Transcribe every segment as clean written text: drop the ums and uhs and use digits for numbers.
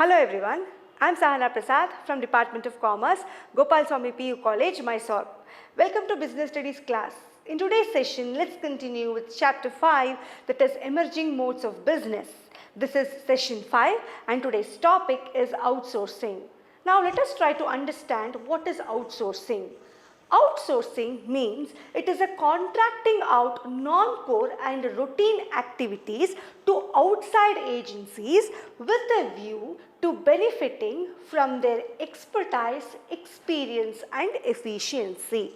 Hello everyone, I am Sahana Prasad from Department of Commerce, Gopal Swami PU College, Mysore. Welcome to Business Studies class. In today's session, let's continue with chapter 5, that is Emerging Modes of Business. This is session 5 and today's topic is outsourcing. Now let us try to understand what is outsourcing. Outsourcing means it is a contracting out non-core and routine activities to outside agencies with a view to benefiting from their expertise, experience and efficiency.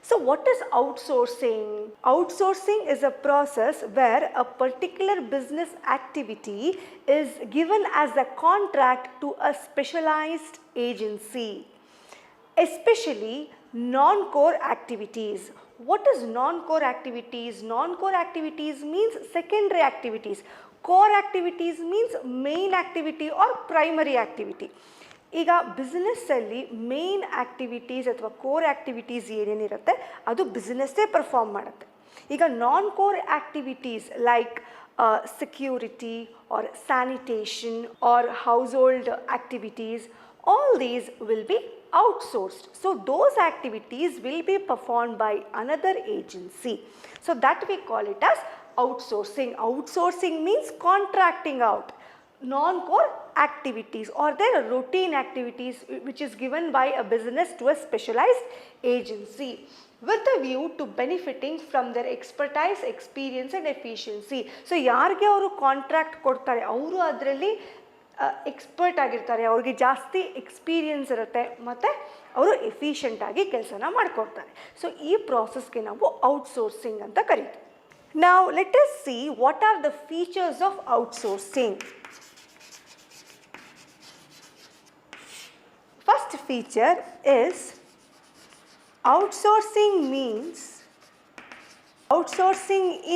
So what is outsourcing? Outsourcing is a process where a particular business activity is given as a contract to a specialized agency, especially non-core activities. What is non-core activities? Non-core activities means secondary activities. Core activities means main activity or primary activity. ಈಗ ಬಿಸ್ನೆಸ್ಸಲ್ಲಿ main activities ಅಥವಾ core activities ಏನೇನಿರುತ್ತೆ ಅದು ಬಿಸ್ನೆಸ್ಸೇ perform ಮಾಡುತ್ತೆ. ಈಗ non core activities like security or sanitation or household activities, all these will be outsourced. So those activities will be performed by another agency. So that we call it as outsourcing. Outsourcing means contracting out non-core activities or their routine activities which is given by a business to a specialized agency with a view to benefiting from their expertise, experience and efficiency. So ಯಾರಿಗೆ ಅವರು contract ಕೊಡ್ತಾರೆ ಅವರು ಅದರಲ್ಲಿ expert ಆಗಿರ್ತಾರೆ, ಅವ್ರಿಗೆ ಜಾಸ್ತಿ experience ಇರುತ್ತೆ ಮತ್ತು ಅವರು ಎಫಿಷಿಯೆಂಟಾಗಿ ಕೆಲಸನ ಮಾಡಿಕೊಡ್ತಾರೆ. ಸೊ ಈ ಪ್ರಾಸೆಸ್ಗೆ ನಾವು ಔಟ್ಸೋರ್ಸಿಂಗ್ ಅಂತ ಕರಿತೀವಿ. Now let us see what are the features of outsourcing. First feature is outsourcing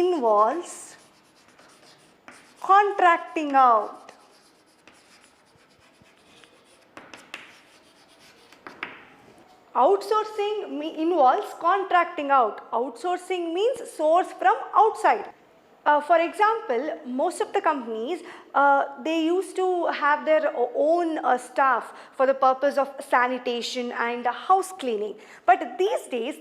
involves contracting out. Outsourcing involves contracting out. Outsourcing means source from outside. For example, most of the companies, they used to have their own staff for the purpose of sanitation and house cleaning. But these days,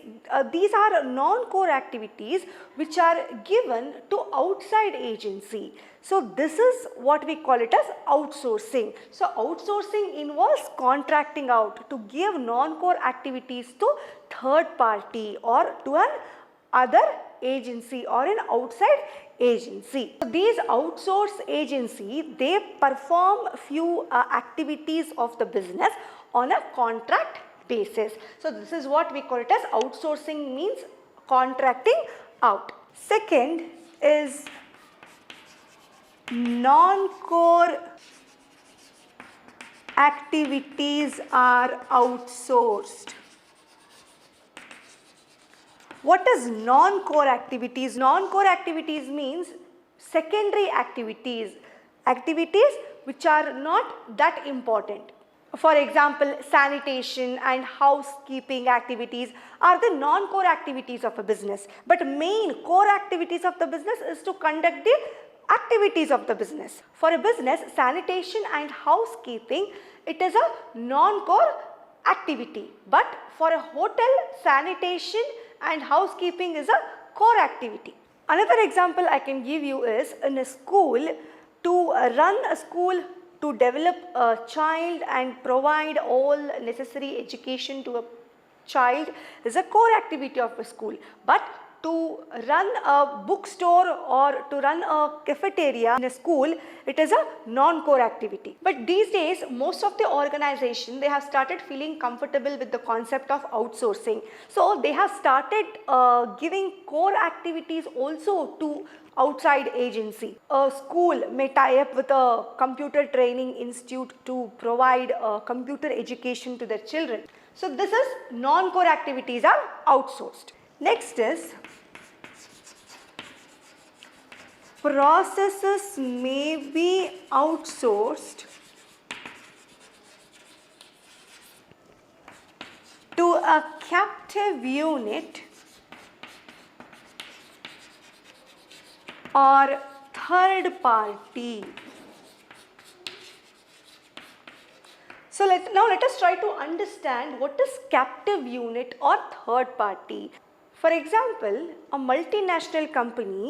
these are non-core activities which are given to outside agency. So this is what we call it as outsourcing. So outsourcing involves contracting out to give non-core activities to third party or to an other agency or an outside agency. So these outsource agency, they perform few activities of the business on a contract basis. So this is what we call it as outsourcing, means contracting out. Second is non-core activities are outsourced. What is non-core activities? Non-core activities means secondary activities, activities which are not that important. For example, sanitation and housekeeping activities are the non-core activities of a business. But main core activities of the business is to conduct the activities of the business. For a business, sanitation and housekeeping, it is a non-core activity. But for a hotel, sanitation and housekeeping is a core activity. Another example I can give you is in a school, to run a school, to develop a child and provide all necessary education to a child is a core activity of a school. But to run a bookstore or to run a cafeteria in a school, it is a non-core activity. But these days, most of the organization, they have started feeling comfortable with the concept of outsourcing. So they have started giving core activities also to outside agency. A school may tie up with a computer training institute to provide computer education to their children. So this is non-core activities are outsourced. Next is processes may be outsourced to a captive unit or third party. So now let us try to understand what is captive unit or third party. For example, a multinational company,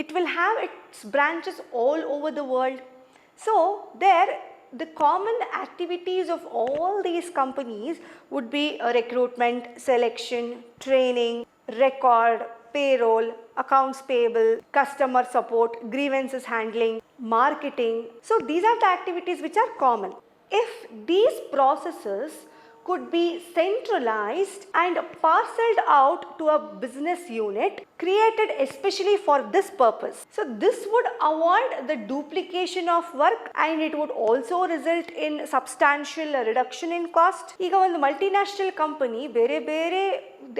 it will have its branches all over the world. So there the common activities of all these companies would be recruitment, selection, training, record, payroll, accounts payable, customer support, grievances handling, marketing. So these are the activities which are common. If these processes could be centralized and parceled out to a business unit created especially for this purpose. So this would avoid the duplication of work and it would also result in substantial reduction in cost. ಈಗ ಒಂದು multinational company ಬೇರೆ ಬೇರೆ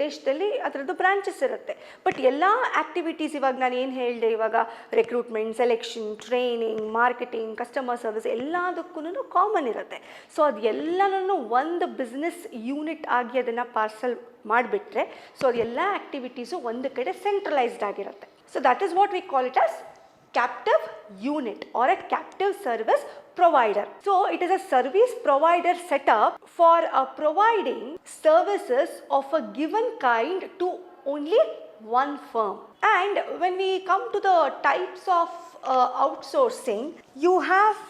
ದೇಶದಲ್ಲಿ ಅದರದ್ದು branches ಇರುತ್ತೆ, but ಎಲ್ಲ activities ಇವಾಗ ನಾನು ಏನು ಹೇಳಿದೆ, ಇವಾಗ recruitment, selection, training, marketing, customer service ಎಲ್ಲದಕ್ಕೂ ಕಾಮನ್ ಇರುತ್ತೆ. ಸೊ ಅದು ಎಲ್ಲನೂ ಒಂದು ಬಿಸ್ನೆಸ್ ಯೂನಿಟ್ ಆಗಿ ಅದನ್ನು ಪಾರ್ಸಲ್ ಮಾಡಿಬಿಟ್ರೆ ಸೊ ಅದೆಲ್ಲ ಆಕ್ಟಿವಿಟೀಸು ಒಂದು ಕಡೆ ಸೆಂಟ್ರಲೈಸ್ಡ್ ಆಗಿರುತ್ತೆ. So that is what we call it as captive unit or a captive service provider. So it is a service provider setup for providing services of a given kind to only one firm. And when we come to the types of outsourcing, you have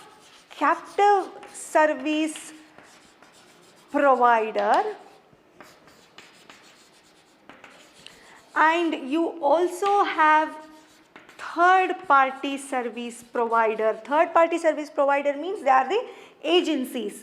captive service provider and you also have third party service provider. Third party service provider means they are the agencies.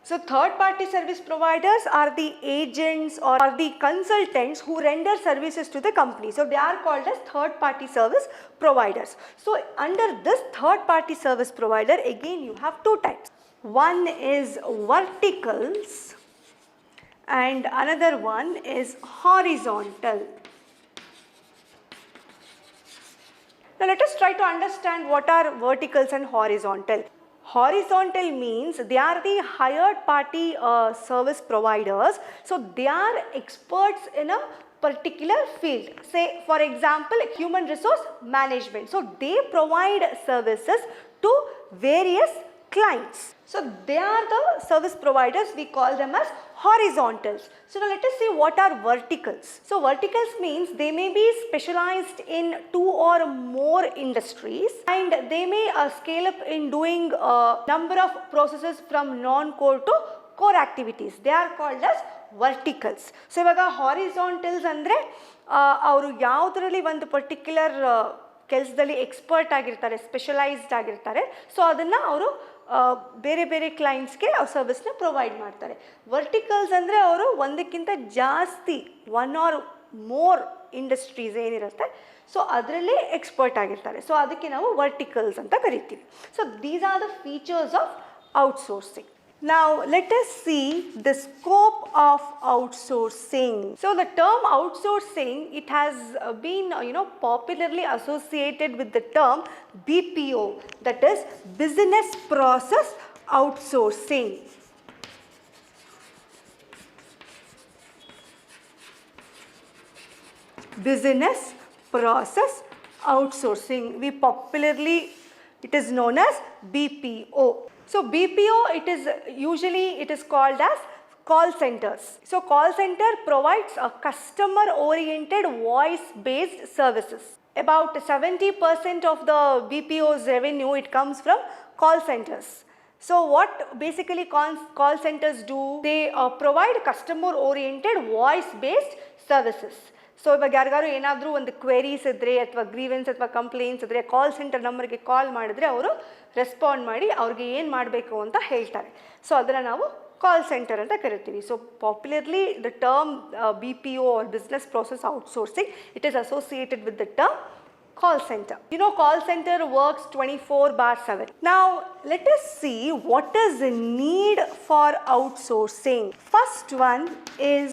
So third party service providers are the agents or are the consultants who render services to the company. So they are called as third party service providers. So under this third party service provider, again you have two types. One is verticals and another one is horizontal. Now let us try to understand what are verticals and horizontal. Horizontal means they are the hired party service providers. So they are experts in a particular field. Say for example human resource management. So they provide services to various clients. So they are the service providers, we call them as horizontals. So now let us see what are verticals. So verticals means they may be specialized in two or more industries and they may scale up in doing a number of processes from non-core to core activities. They are called as verticals. So ಇವಾಗ horizontals ಅಂದರೆ ಅವರು ಯಾವುದರಲ್ಲಿ ಒಂದು particular ಕೆಲಸದಲ್ಲಿ expert ಆಗಿರ್ತಾರೆ, specialised ಆಗಿರ್ತಾರೆ. So ಅದನ್ನು ಅವರು ಬೇರೆ ಬೇರೆ ಕ್ಲೈಂಟ್ಸ್ಗೆ ಆ ಸರ್ವಿಸ್ನ ಪ್ರೊವೈಡ್ ಮಾಡ್ತಾರೆ. ವರ್ಟಿಕಲ್ಸ್ ಅಂದರೆ ಅವರು ಒಂದಕ್ಕಿಂತ ಜಾಸ್ತಿ ಒನ್ ಆರ್ ಮೋರ್ ಇಂಡಸ್ಟ್ರೀಸ್ ಏನಿರುತ್ತೆ ಸೊ ಅದರಲ್ಲೇ ಎಕ್ಸ್ಪರ್ಟ್ ಆಗಿರ್ತಾರೆ. ಸೊ ಅದಕ್ಕೆ ನಾವು ವರ್ಟಿಕಲ್ಸ್ ಅಂತ ಕರಿತೀವಿ. So these are the features of outsourcing. Now let us see the scope of outsourcing. So the term outsourcing, it has been popularly associated with the term BPO, that is business process outsourcing. Business process outsourcing, we popularly it is known as BPO. So BPO, it is called as call centers. So call center provides a customer oriented voice based services. About 70% of the BPO's revenue, it comes from call centers. So what basically call centers do? They provide customer oriented voice based services. So ಇವಾಗ ಯಾರಿಗಾರು ಏನಾದರೂ ಒಂದು queries ಇದ್ದರೆ ಅಥವಾ grievance ಅಥವಾ complaints ಇದ್ದರೆ call centre ನಂಬರ್ಗೆ ಕಾಲ್ ಮಾಡಿದ್ರೆ ಅವರು ರೆಸ್ಪಾಂಡ್ ಮಾಡಿ ಅವ್ರಿಗೆ ಏನು ಮಾಡಬೇಕು ಅಂತ ಹೇಳ್ತಾರೆ. ಸೊ ಅದನ್ನು ನಾವು ಕಾಲ್ ಸೆಂಟರ್ ಅಂತ ಕರಿತೀವಿ. So popularly the term BPO or business process outsourcing, it is associated with the term call center. Call center works 24/7. Now let us see what is the need for outsourcing. First one is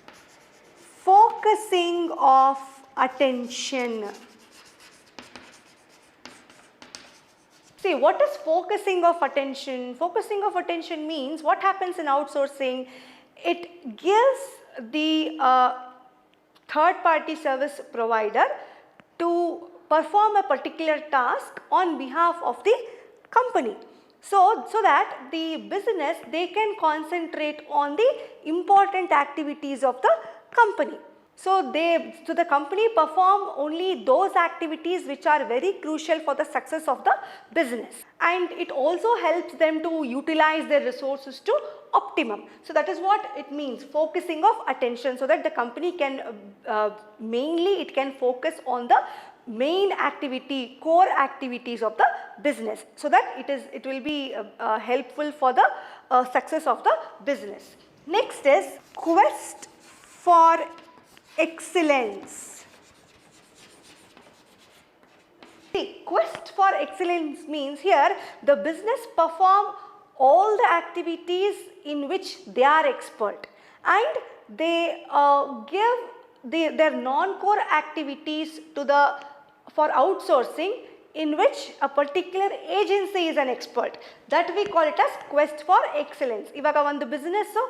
focusing of attention. See, what is focusing of attention? Focusing of attention means what happens in outsourcing, it gives the third party service provider to perform a particular task on behalf of the company. So that the business, they can concentrate on the important activities of the company. So the company perform only those activities which are very crucial for the success of the business, and it also helps them to utilize their resources to optimum. So that is what it means, focusing of attention, so that the company can mainly it can focus on the main activity, core activities of the business, so that it will be helpful for the success of the business. Next is quest for excellence. See, quest for excellence means here the business perform all the activities in which they are expert, and they give their non-core activities for outsourcing in which a particular agency is an expert. That we call it as quest for excellence. ಇವಾಗ ಒಂದು business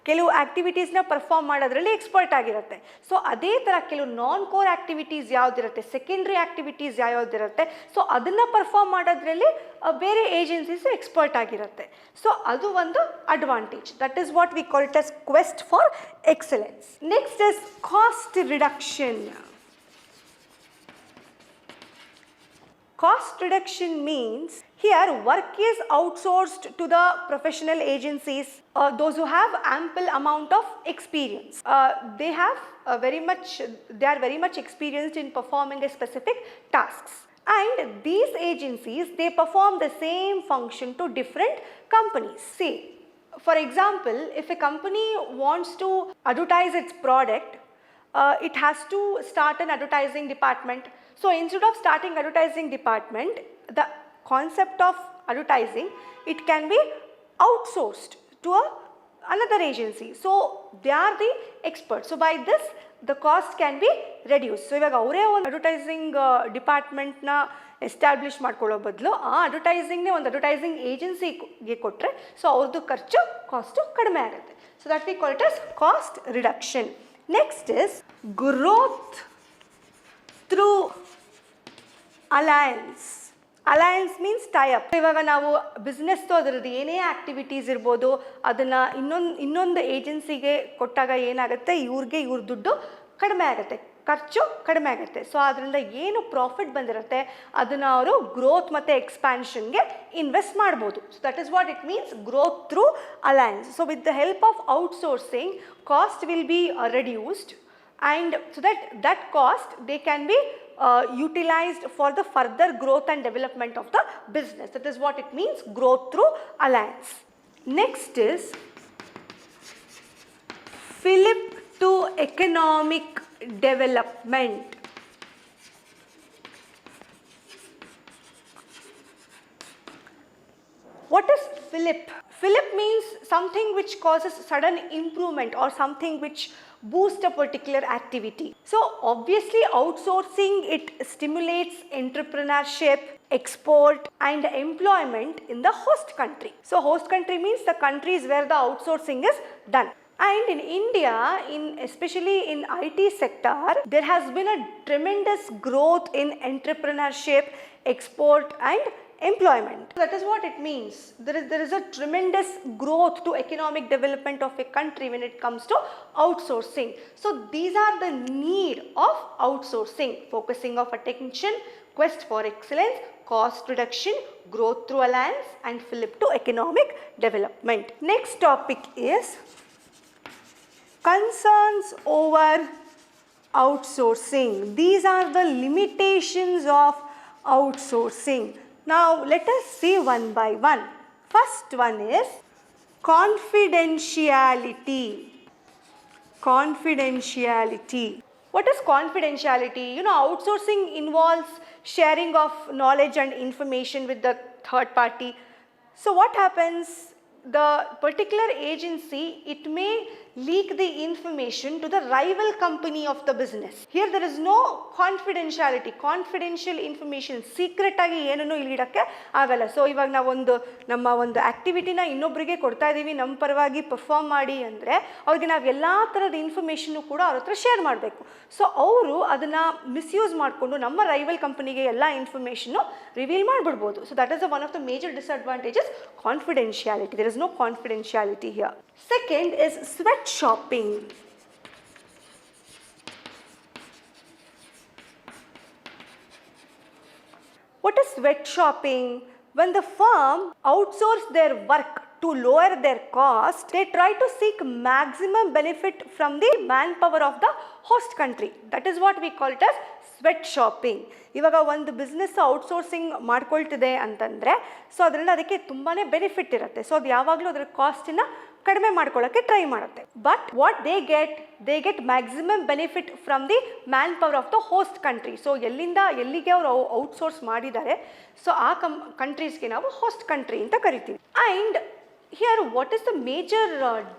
ಕೆಲವು ಆಕ್ಟಿವಿಟೀಸ್ನ perform ಮಾಡೋದ್ರಲ್ಲಿ expert ಆಗಿರುತ್ತೆ. So ಅದೇ ಥರ ಕೆಲವು non core activities ಯಾವುದಿರುತ್ತೆ, ಸೆಕೆಂಡ್ರಿ ಆಕ್ಟಿವಿಟೀಸ್ ಯಾವುದಿರುತ್ತೆ, ಸೊ ಅದನ್ನು ಪರ್ಫಾರ್ಮ್ ಮಾಡೋದ್ರಲ್ಲಿ ಬೇರೆ ಏಜೆನ್ಸೀಸು ಎಕ್ಸ್ಪರ್ಟ್ ಆಗಿರುತ್ತೆ. ಸೊ ಅದು ಒಂದು advantage. That is what we call it as quest for excellence. Next is cost reduction. Cost reduction means here work is outsourced to the professional agencies, those who have ample amount of experience. They are very much experienced in performing a specific tasks, and these agencies, they perform the same function to different companies. See, for example, if a company wants to advertise its product, it has to start an advertising department. So instead of starting advertising department, the concept of advertising, it can be outsourced to another agency. So they are the experts. So by this the cost can be reduced. So ಇವಾಗ ಅವರೇ ಒಂದು advertising ಡಿಪಾರ್ಟ್ಮೆಂಟ್ನ establish ಮಾಡ್ಕೊಳ್ಳೋ ಬದಲು ಆ ಅಡ್ವರ್ಟೈಸಿಂಗ್ನೇ ಒಂದು advertising ಏಜೆನ್ಸಿಗೆ ಕೊಟ್ಟರೆ ಸೊ ಅವ್ರದ್ದು ಕಾಸ್ಟು ಕಡಿಮೆ ಆಗುತ್ತೆ. So that we call it as cost reduction. Next is growth through alliance. Alliance means tie up. ಇವಾಗ ನಾವು ಬಿಸ್ನೆಸ್ದು ಅದರದ್ದು ಏನೇ ಆ್ಯಕ್ಟಿವಿಟೀಸ್ ಇರ್ಬೋದು, ಅದನ್ನು ಇನ್ನೊಂದು ಏಜೆನ್ಸಿಗೆ ಕೊಟ್ಟಾಗ ಏನಾಗುತ್ತೆ, ಇವ್ರ ದುಡ್ಡು ಕಡಿಮೆ ಆಗುತ್ತೆ, ಖರ್ಚು ಕಡಿಮೆ ಆಗುತ್ತೆ. ಸೊ ಅದರಿಂದ ಏನು ಪ್ರಾಫಿಟ್ ಬಂದಿರುತ್ತೆ ಅದನ್ನು ಅವರು ಗ್ರೋತ್ ಮತ್ತು ಎಕ್ಸ್ಪ್ಯಾನ್ಷನ್ಗೆ ಇನ್ವೆಸ್ಟ್ ಮಾಡ್ಬೋದು. So that is what it means growth through alliance. So with the help of outsourcing cost will be reduced, and so that cost they can be utilized for the further growth and development of the business. That is what it means, growth through alliance. Next is fillip to economic development. What is fillip? Fillip means something which causes sudden improvement or something which boost a particular activity. So obviously outsourcing, it stimulates entrepreneurship, export and employment in the host country. So host country means the countries where the outsourcing is done. And in India, especially in IT sector, there has been a tremendous growth in entrepreneurship, export and employment. That is what it means. There is a tremendous growth to economic development of a country when it comes to outsourcing. So these are the need of outsourcing: focusing of attention, quest for excellence, cost reduction, growth through alliance and fillip to economic development. Next topic is concerns over outsourcing. These are the limitations of outsourcing. Now let us see one by one. First one is confidentiality. Confidentiality. What is confidentiality? You know, outsourcing involves sharing of knowledge and information with the third party. So what happens the particular agency, it may leak the information to the rival company of the business. Here there is no confidentiality, confidential information, secret ಆಗಿ ಏನನ್ನು ಇಲ್ಲಿ ಇಡಕ್ಕೆ ಆಗಲ್ಲ. So ಇವಾಗ ನಾವೊಂದು ನಮ್ಮ ಒಂದು ಆಕ್ಟಿವಿಟಿನ ಇನ್ನೊಬ್ಬರಿಗೆ ಕೊಡ್ತಾ ಇದ್ದೀವಿ ನಮ್ಮ ಪರವಾಗಿ ಪರ್ಫಾರ್ಮ್ ಮಾಡಿ ಅಂದರೆ ಅವ್ರಿಗೆ ನಾವು ಎಲ್ಲ ಥರದ ಇನ್ಫಾರ್ಮೇಷನ್ನು ಕೂಡ ಅವ್ರ ಹತ್ರ ಶೇರ್ ಮಾಡಬೇಕು. ಸೊ ಅವರು ಅದನ್ನು ಮಿಸ್ಯೂಸ್ ಮಾಡಿಕೊಂಡು ನಮ್ಮ ರೈವಲ್ ಕಂಪನಿಗೆ ಎಲ್ಲ ಇನ್ಫಾರ್ಮೇಷನ್ನು ರಿವೀಲ್ ಮಾಡಿಬಿಡ್ಬೋದು. So that is one of the major disadvantages, confidentiality. There is no confidentiality here. Second is sweatshopping. What is sweatshopping? When the firm outsources their work to lower their cost, they try to seek maximum benefit from the manpower of the host country. That is what we call it as sweat shopping. ಇವಾಗ ಒಂದು business outsourcing ಮಾಡ್ಕೊಳ್ತಿದೆ ಅಂತಂದರೆ so ಅದರಿಂದ ಅದಕ್ಕೆ ತುಂಬಾ benefit ಇರುತ್ತೆ. So ಅದು ಯಾವಾಗಲೂ ಅದರ ಕಾಸ್ಟನ್ನು ಕಡಿಮೆ ಮಾಡ್ಕೊಳ್ಳೋಕ್ಕೆ ಟ್ರೈ ಮಾಡುತ್ತೆ. But what they get maximum benefit from the man power of the host country. So ಎಲ್ಲಿಗೆ ಅವರು ಔಟ್ಸೋರ್ಸ್ ಮಾಡಿದ್ದಾರೆ ಸೊ ಆ ಕಂಟ್ರೀಸ್ಗೆ ನಾವು ಹೋಸ್ಟ್ ಕಂಟ್ರಿ ಅಂತ ಕರಿತೀವಿ. And here what is the major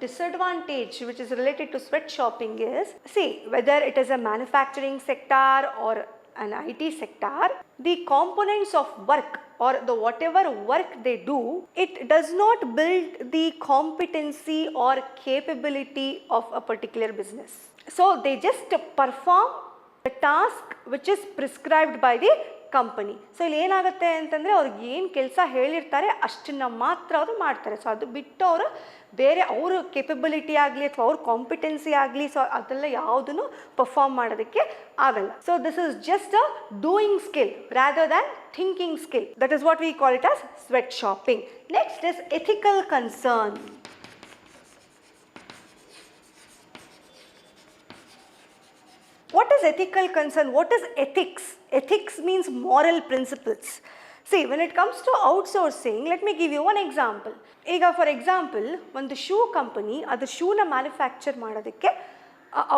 disadvantage which is related to sweat shopping is, see, whether it is a manufacturing sector or an IT sector, the components of work or the whatever work they do, it does not build the competency or capability of a particular business. So they just perform the task which is prescribed by the company. So ಇಲ್ಲಿ ಏನಾಗುತ್ತೆ ಅಂತಂದರೆ ಅವ್ರಿಗೆ ಏನು ಕೆಲಸ ಹೇಳಿರ್ತಾರೆ ಅಷ್ಟನ್ನು ಮಾತ್ರ ಅವರು ಮಾಡ್ತಾರೆ. ಸೊ ಅದು ಬಿಟ್ಟು ಅವರು ಬೇರೆ ಅವ್ರ ಕೇಪಬಿಲಿಟಿ ಆಗಲಿ ಅಥವಾ ಅವ್ರ ಕಾಂಪಿಟೆನ್ಸಿ ಆಗಲಿ ಸೊ ಅದೆಲ್ಲ ಯಾವುದನ್ನು ಪರ್ಫಾರ್ಮ್ ಮಾಡೋದಕ್ಕೆ ಆಗಲ್ಲ. So this is just a doing skill rather than thinking skill. That is what we call it as sweat shopping. Next is ethical concern. What is ethical concern? What is ethics? Ethics means moral principles. See, when it comes to outsourcing, let me give you one example. ಈಗ for example ಒಂದು shoe company ಅದು ಶೂನ manufacture ಮಾಡೋದಕ್ಕೆ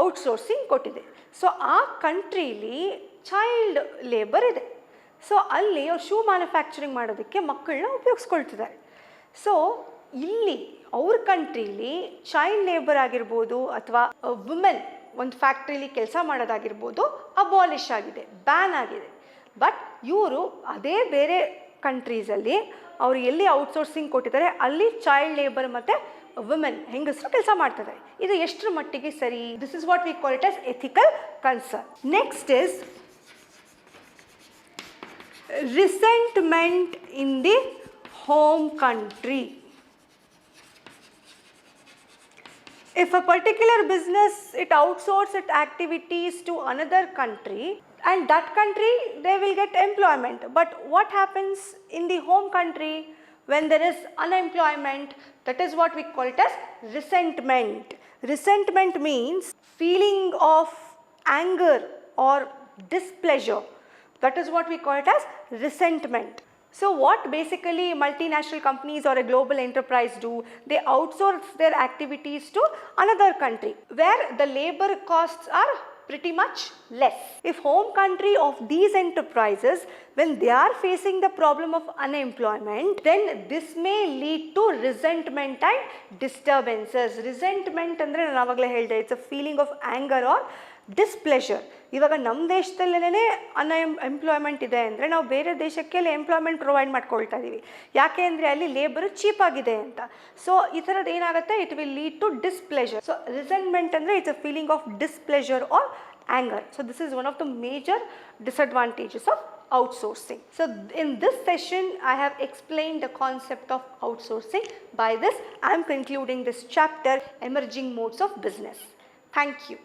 outsourcing ಕೊಟ್ಟಿದೆ. So ಆ ಕಂಟ್ರೀಲಿ child labour ಇದೆ. So ಅಲ್ಲಿ ಅವ್ರು shoe manufacturing ಮಾಡೋದಕ್ಕೆ ಮಕ್ಕಳನ್ನ ಉಪಯೋಗಿಸ್ಕೊಳ್ತಿದ್ದಾರೆ. ಸೊ ಇಲ್ಲಿ ಅವ್ರ ಕಂಟ್ರೀಲಿ ಚೈಲ್ಡ್ ಲೇಬರ್ ಆಗಿರ್ಬೋದು ಅಥವಾ ವುಮೆನ್ ಒಂದು ಫ್ಯಾಕ್ಟ್ರಿಲಿ ಕೆಲಸ ಮಾಡೋದಾಗಿರ್ಬೋದು ಅಬಾಲಿಷ್ ಆಗಿದೆ, ಬ್ಯಾನ್ ಆಗಿದೆ. ಬಟ್ ಇವರು ಅದೇ ಬೇರೆ ಕಂಟ್ರೀಸಲ್ಲಿ ಅವರು ಎಲ್ಲಿ ಔಟ್ಸೋರ್ಸಿಂಗ್ ಕೊಟ್ಟಿದ್ದಾರೆ ಅಲ್ಲಿ ಚೈಲ್ಡ್ ಲೇಬರ್ ಮತ್ತು ವುಮೆನ್ ಹೆಂಗಸರು ಕೆಲಸ ಮಾಡ್ತಿದ್ದಾರೆ. ಇದು ಎಷ್ಟರ ಮಟ್ಟಿಗೆ ಸರಿ? This is what we call it as ethical concern. Next is resentment in the home country. If a particular business, it outsources its activities to another country and that country, they will get employment. But what happens in the home country when there is unemployment? That is what we call it as resentment. Resentment means feeling of anger or displeasure. That is what we call it as resentment. So what basically multinational companies or a global enterprise do, they outsource their activities to another country where the labor costs are pretty much less. If home country of these enterprises, when they are facing the problem of unemployment, then this may lead to resentment and disturbances. Resentment andre ನಾನು ಆವಾಗಲೇ ಹೇಳಿದೆ, it's a feeling of anger or ಡಿಸ್ಪ್ಲೆಷರ್. ಇವಾಗ ನಮ್ಮ ದೇಶದಲ್ಲೇ employment ಇದೆ ಅಂದರೆ ನಾವು ಬೇರೆ ದೇಶಕ್ಕೆ ಎಂಪ್ಲಾಯ್ಮೆಂಟ್ ಪ್ರೊವೈಡ್ ಮಾಡ್ಕೊಳ್ತಾ ಇದ್ದೀವಿ. ಯಾಕೆ ಅಂದರೆ ಅಲ್ಲಿ ಲೇಬರ್ ಚೀಪ್ ಆಗಿದೆ ಅಂತ. ಸೊ ಈ ಥರದ್ದು ಏನಾಗುತ್ತೆ, it will lead to displeasure. So resentment ಅಂದರೆ it's a feeling of displeasure or anger. So this is one of the major disadvantages of outsourcing. So in this session I have explained the concept of outsourcing. By this I am concluding this chapter, emerging modes of business. Thank you.